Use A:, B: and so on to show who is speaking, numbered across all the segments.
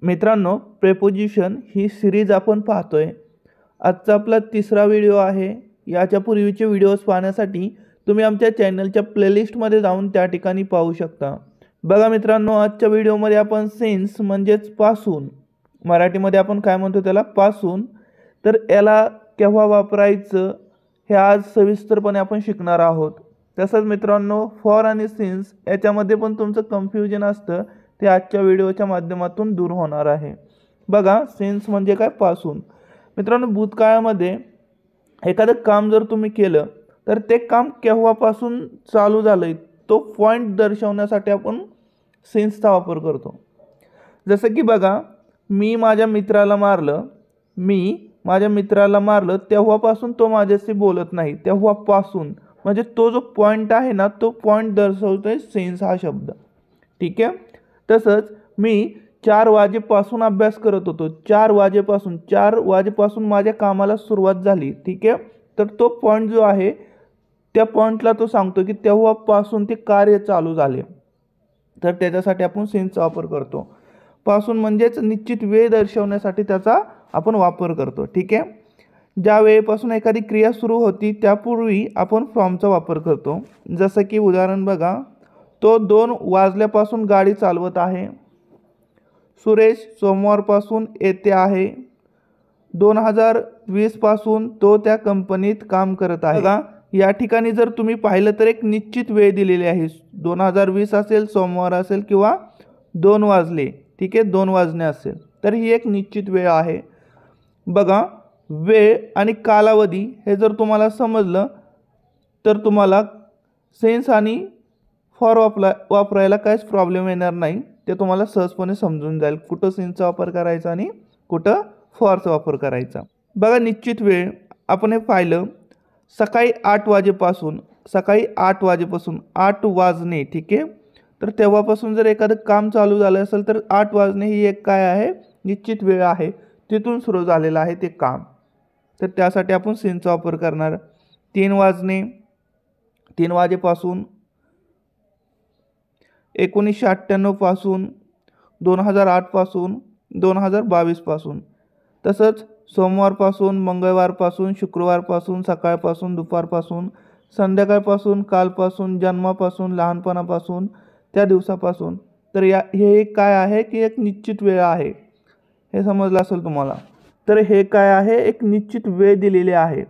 A: मित्रांनो, प्रेपोजिशन ही सिरीज आपण पाहतोय। आजचा आपला तिसरा व्हिडिओ आहे। याच्या पूर्वीचे व्हिडिओज पाहण्यासाठी तुम्ही आमच्या चॅनलच्या प्लेलिस्टमध्ये जाऊन त्या ठिकाणी पाहू शकता। बघा मित्रांनो, आजच्या व्हिडिओमध्ये आपण सिन्स म्हणजेच पासून, मराठीमध्ये आपण काय म्हणतो त्याला पासून, तर याला केव्हा वापरायचं हे आज सविस्तरपणे आपण शिकणार आहोत। तसंच मित्रांनो, फॉर आणि सिन्स याच्यामध्ये पण तुमचं कन्फ्युजन असतं, ते आजच्या व्हिडिओच्या माध्यमातून दूर होणार आहे। बघा, सिन्स म्हणजे काय पासून। मित्रांनो, भूतकाळामध्ये एखादं काम जर तुम्ही केलं तर ते काम केव्हापासून चालू झालंय तो पॉइंट दर्शवण्यासाठी आपण सिन्सचा वापर करतो। जसं की बघा, मी माझ्या मित्राला मारलं तेव्हापासून तो माझ्याशी बोलत नाही, तेव्हापासून म्हणजे तो जो पॉइंट आहे ना, तो पॉइंट दर्शवतोय सिन्स हा शब्द। ठीक आहे। तसंच मी 4 वाजेपासून अभ्यास करत होतो, 4 वाजेपासून माझ्या कामाला सुरुवात झाली। ठीक आहे। तर तो पॉइंट जो आहे त्या पॉइंटला तो सांगतो की तेव्हापासून ते कार्य चालू झाले, तर त्याच्यासाठी आपण सिन्सचा वापर करतो। पासून म्हणजेच निश्चित वेळ दर्शवण्यासाठी त्याचा आपण वापर करतो। ठीक आहे। ज्या वेळेपासून एखादी क्रिया सुरू होती त्यापूर्वी आपण फ्रॉमचा वापर करतो। जसं की उदाहरण बघा, तो 2 वाजल्यापासून गाडी चालवत आहे। सुरेश सोमवारपासून येथे आहे। 2020 पासून तो त्या कंपनीत काम करत आहे। बघा, या ठिकाणी जर तुम्ही पाहिलं तर एक निश्चित वेळ दिलेली आहे। 2020 असेल, सोमवार असेल किंवा 2 वाजले। ठीक आहे, 2 वाजणे असेल तर ही एक निश्चित वेळ आहे। बघा, वेळ आणि कालावधी हे जर तुम्हाला समजलं तर तुम्हाला सेन्स आणि फॉर वापरायला काहीच प्रॉब्लेम येणार नाही। ते तुम्हाला सहजपणे समजून जाईल कुठं सिन्सचा वापर करायचा आणि कुठं फॉरचा वापर करायचा। बघा, निश्चित वेळ आपण हे पाहिलं, सकाळी 8 वाजेपासून 8 वाजणे। ठीक आहे। तर तेव्हापासून जर एखादं काम चालू झालं असेल तर 8 वाजणे ही एक काय आहे, निश्चित वेळ आहे, तिथून सुरू झालेलं आहे ते काम। तर त्यासाठी आपण सिन्सचा वापर करणार। 3 वाजणे, 3 वाजेपासून, 1998 पासून, 2008 पासून, 2022 पासून। तसंच सोमवारपासून, मंगळवारपासून, शुक्रवारपासून, सकाळपासून, दुपारपासून, संध्याकाळपासून, कालपासून, जन्मापासून, लहानपणापासून, त्या दिवसापासून। तर हे काय आहे की एक निश्चित वेळ आहे, हे समजलं असेल तुम्हाला। तर हे काय आहे, एक निश्चित वेळ दिलेली आहे।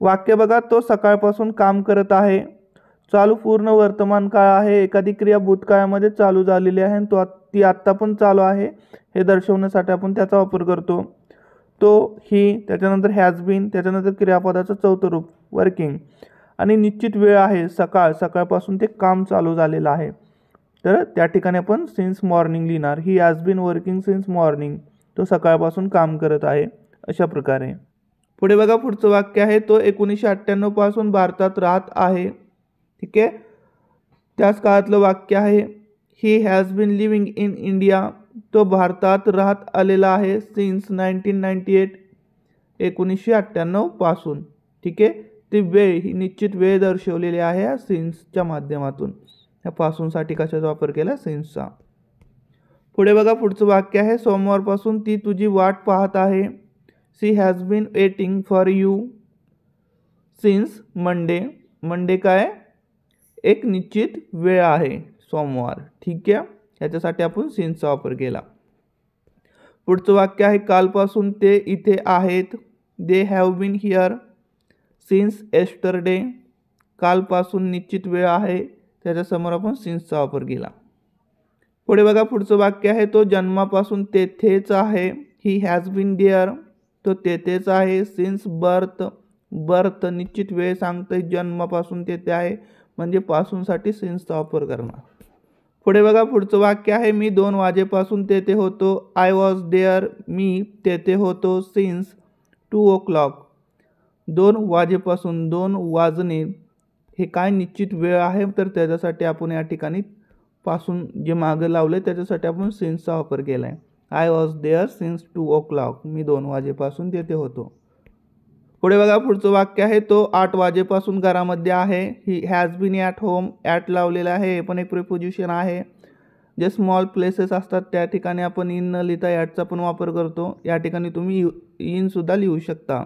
A: वाक्य बघा, तो सकाळपासून काम करत आहे। चालू पूर्ण वर्तमान काळ आहे, एखादी क्रिया भूतकाळामध्ये चालू झालेली आहे आणि ती आत्ता पण चालू आहे हे दर्शवण्यासाठी आपण त्याचा वापर करतो। तो, ही, त्याच्यानंतर हॅज बीन, त्याच्यानंतर क्रियापदाचं चौथं रूप वर्किंग, आणि निश्चित वेळ आहे सकाळपासून ते काम चालू झालेलं आहे, तर त्या ठिकाणी आपण सिन्स मॉर्निंग लिहिणार। He has been working since morning, तो सकाळपासून काम करत आहे, अशा प्रकारे। पुढे बघा, पुढचं वाक्य आहे, तो 1998 पासून भारतात राहत आहे। ठीक आहे। त्याच काळातलं वाक्य आहे, he has been living in India, तो भारतात राहत आलेला आहे सिन्स 1998, 1998 पासून। ठीक आहे। ती वेळ ही निश्चित वेळ दर्शवलेली आहे या सिन्सच्या माध्यमातून। या पासूनसाठी कशाचा वापर केला, सिन्सचा। पुढे बघा, पुढचं वाक्य आहे, सोमवारपासून ती तुझी वाट पाहत आहे। She has been waiting for you since Monday. Monday काय, एक निश्चित वेळ आहे, सोमवार। ठीक आहे। याच्यासाठी आपण सिन्सचा वापर केला। पुढचं वाक्य आहे, कालपासून ते इथे आहेत। They have been here since yesterday. कालपासून निश्चित वेळ आहे, त्याच्यासमोर आपण सिन्सचा वापर केला। पुढे बघा, पुढचं वाक्य आहे, तो जन्मापासून तेथेच आहे। ही हॅज बीन देअर, तो तेथेच आहे सिन्स बर्थ। बर्थ निश्चित वेळ सांगते, जन्मापासून तेथे आहे म्हणजे पासूनसाठी सिन्सचा वापर करणार। पुढे बघा, पुढचं वाक्य आहे, मी 2 वाजेपासून तेथे होतो। आय वॉज देअर, मी तेथे होतो सिन्स 2 o'clock। 2 वाजेपासून, 2 वाजणे हे काय निश्चित वेळ आहे, तर त्याच्यासाठी आपण या ठिकाणी पासून जे मागं लावले त्याच्यासाठी आपण सिन्सचा वापर केला आहे। I was there since 2 o'clock, मी 2 वाजेपासून तेथे होतो। पुढे बघा, पुढचं वाक्य आहे, तो 8 वाजेपासून घरामध्ये आहे। He has been at home, at लावलेला आहे, हे पण एक प्रिपोजिशन आहे। जे स्मॉल प्लेसेस असतात त्या ठिकाणी आपण इन न लिहिता ॲटचा पण वापर करतो. या ठिकाणी तुम्ही इनसुद्धा लिहू शकता.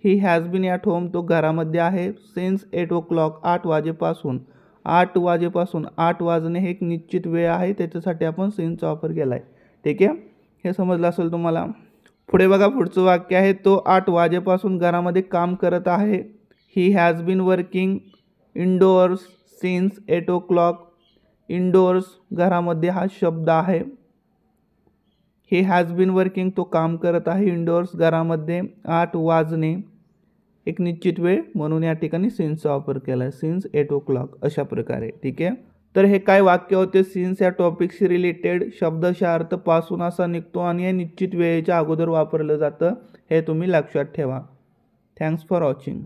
A: He has been at home, तो घरामध्ये आहे. सिन्स 8 o'clock, 8 वाजेपासून. 8 वाजेपासून, 8 वाजणे हे एक निश्चित वेळ आहे, त्याच्यासाठी आपण सिन्सचा वापर केला आहे. ठीक आहे, हे समजलं असेल तुम्हाला. पुढे बघा, पुढचं वाक्य आहे, तो 8 वाजेपासून घरामध्ये काम करत आहे. He has been working indoors since 8 o'clock. Indoors घरामध्ये हा शब्द आहे. ही हॅज बीन वर्किंग, तो काम करत आहे इंडोअर्स घरामध्ये. 8 वाजणे एक निश्चित वेळ, म्हणून या ठिकाणी सिन्सचा वापर केला आहे. सिन्स 8 o'clock अशा प्रकारे. ठीक आहे, तर हे काय वाक्य होते, सिन्स या टॉपिकशी रिलेटेड. शब्दशः अर्थ पासून असा निघतो आणि हे निश्चित वेळेच्या अगोदर वापरलं जातं, हे तुम्ही लक्षात ठेवा. Thanks for watching.